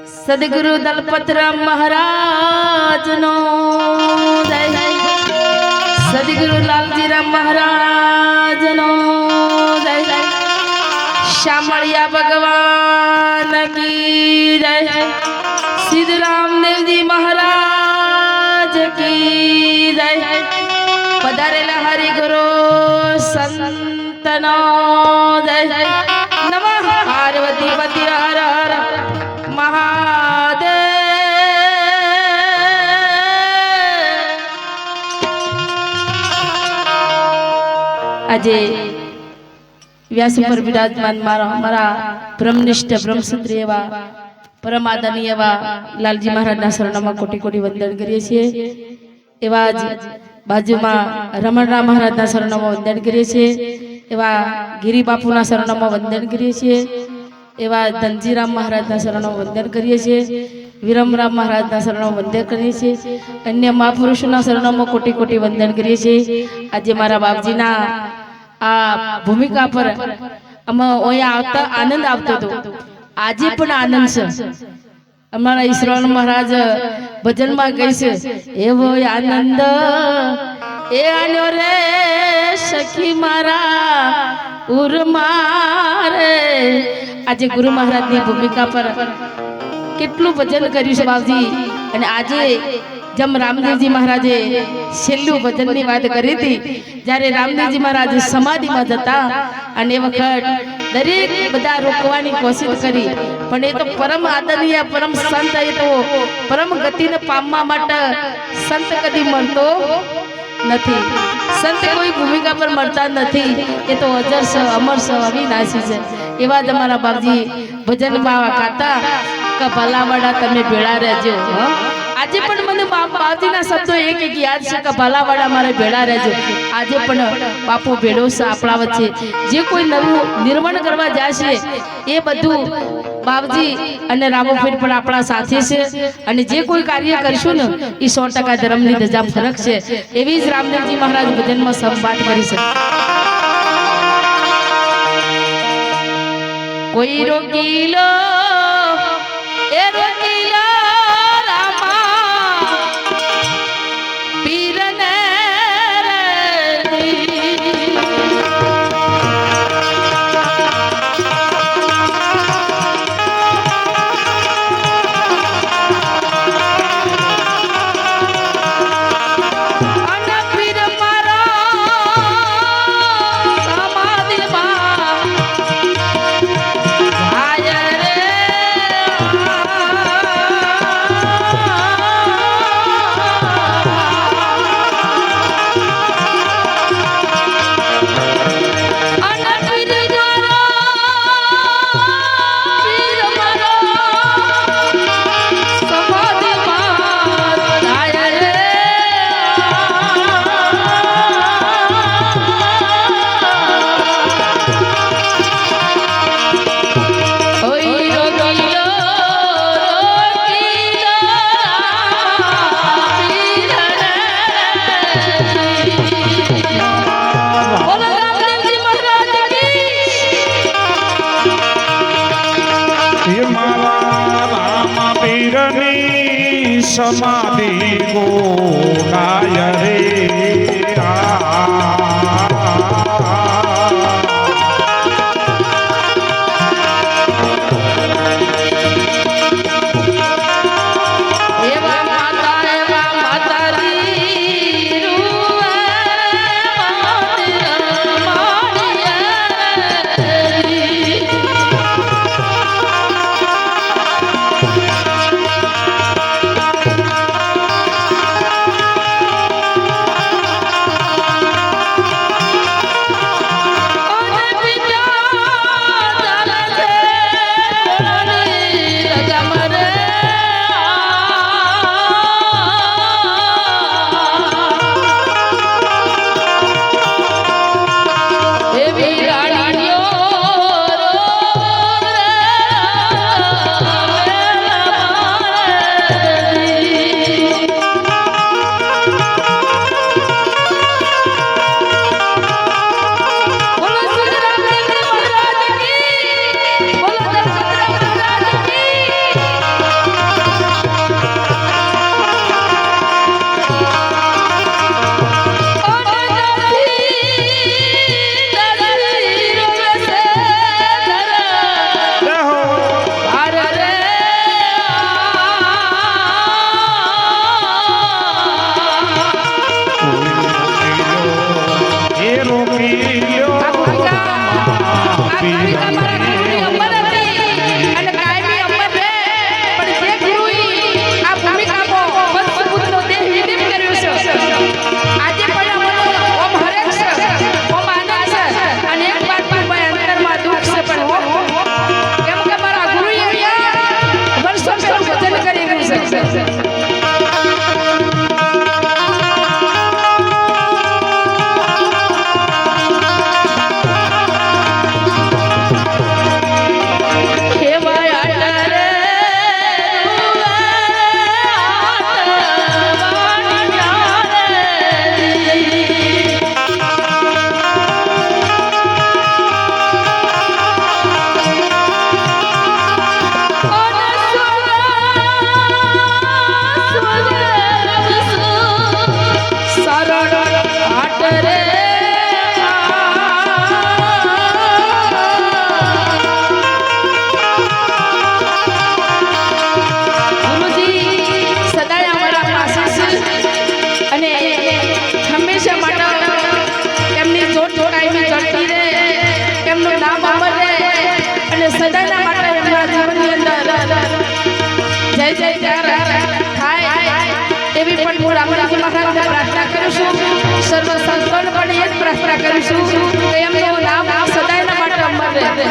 સદગુરુ દલપતરામ મહારાજ નો જય, સદગુરુ લાલજીરામ મહારાજ નો જય, શામળિયા ભગવાન કી જય, સિદ્ધ રામદેવજી મહારાજ કી જય, પધારેલા હરિગુરુ સંતનો જય, નમઃ પાર્વતી પતિ હર હર મહાદેવ। આજે વ્યાસ ઉપર વિરાજમાન મારા બ્રહ્મનિષ્ઠ બ્રહ્મસૂત્રી એવા પરમ આદરણીય એવા લાલજી મહારાજના શરણમાં કોટી કોટી વંદન કરીએ છીએ। એવા જ બાજુમાં રમણરામ મહારાજના શરણમાં વંદન કરીએ છીએ, એવા ગિરી બાપુના શરણમાં વંદન કરીએ છીએ, એવા ધનજીરામ મહારાજના શરણમાં વંદન કરીએ છીએ, વિરમરામ મહારાજના શરણમાં વંદન કરીએ છીએ, અન્ય મહાપુરુષોના શરણોમાં કોટી કોટી વંદન કરીએ છીએ। આજે મારા બાપજીના આ ભૂમિકા પર અહીંયા આવતા આનંદ આવતો હતો, આજે પણ આનંદ છે। અમારા ઈશ્વર મહારાજ ભજનમાં કહે છે, એવો આનંદ એ આન્યો રે સખી મારા ઉરમારે। આજે ગુરુ મહારાજની ભૂમિકા પર કેટલું ભજન કર્યું છે બાપજી। અને આજે જેમ રામદેવજી મહારાજે છેલ્લું ભજનની વાત કરી હતી, જ્યારે રામદેવજી મહારાજ સમાધિમાં જતા અને એ વખત દરેક બધા રોકવાની કોશિશ કરી, પણ એ તો પરમ આદરણીય પરમ સંત, એ તો પરમ ગતિને પામવા માટે સંત કદી મળતો નથી। સંત કોઈ ભૂમિકા પર મળતા નથી, એ તો અજર છે, અમર છે, અવિનાશી છે। એવા જ અમારા બાપજી ભજનમાં ગાતા કે ભલાવાડા તમે ભેળા રહેજો। આજે પણ મને બાપજીના શબ્દો એક એક યાદ છે કે ભલાવાડા મારે ભેળા રહેજો। આજે પણ બાપુ ભેળો છે આપણા વચ્ચે। જે કોઈ નવું નિર્માણ કરવા જાય છે એ બધું બાપજી અને રામોફીર પણ આપણા સાથે છે, અને જે કોઈ કાર્ય કરશું ને એ 100% ધર્મની ધજા ફરક છે। એવી જ રામદેવજી મહારાજ ભજનમાં સંવાદ કરી છે। કોઈ રોકી લો એ રોકી લો રામા પીરને समाधि को गाय रे સદાના માટે એમના જીવનની અંદર જય જયકાર થાય એવી પણ હું રામદેવજી મહારાજને પ્રાર્થના કરું છું. સર્વ સંતોને પણ એ જ પ્રાર્થના કરું છું કે એમનું નામ સદાના માટે અમર રહે.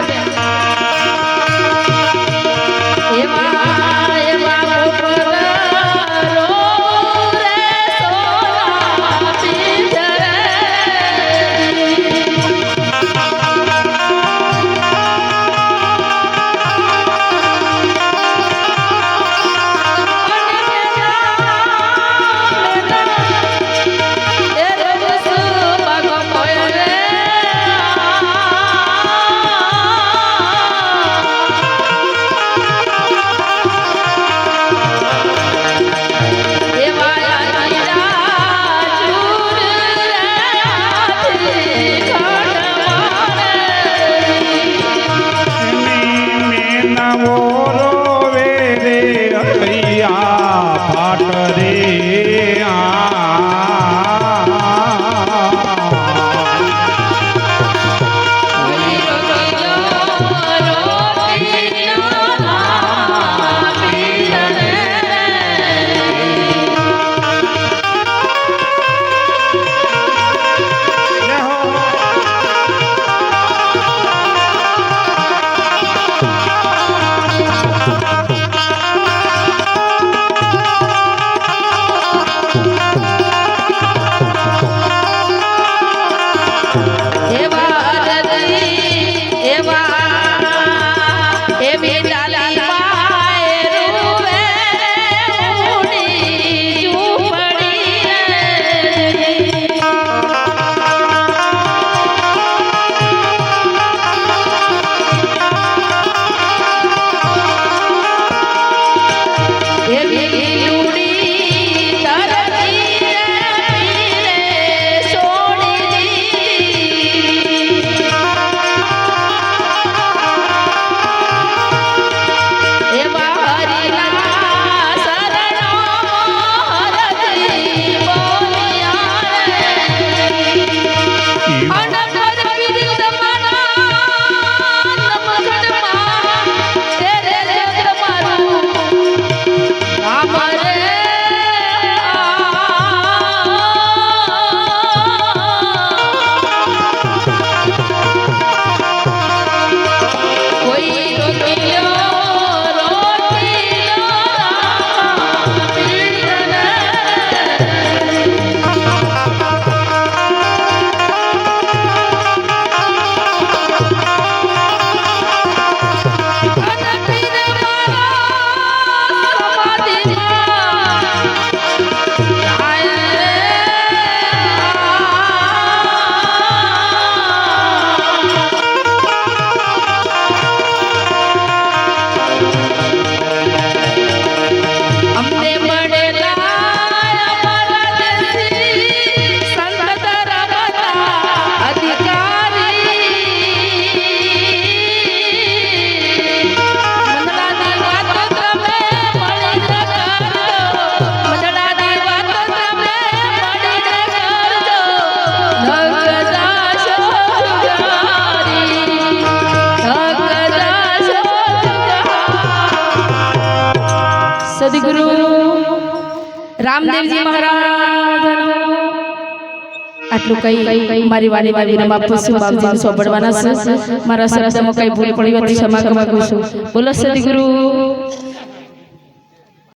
સદગુરુ રામદેવજી મહારાજ આટલું કઈ મારી વાણી વિરામ આપું છું. બાપજીને સોંપડવાના છે. મારા શબ્દમાં કઈ ભૂલ પડી હોય તો ક્ષમા માંગુ છું. બોલો સદગુરુ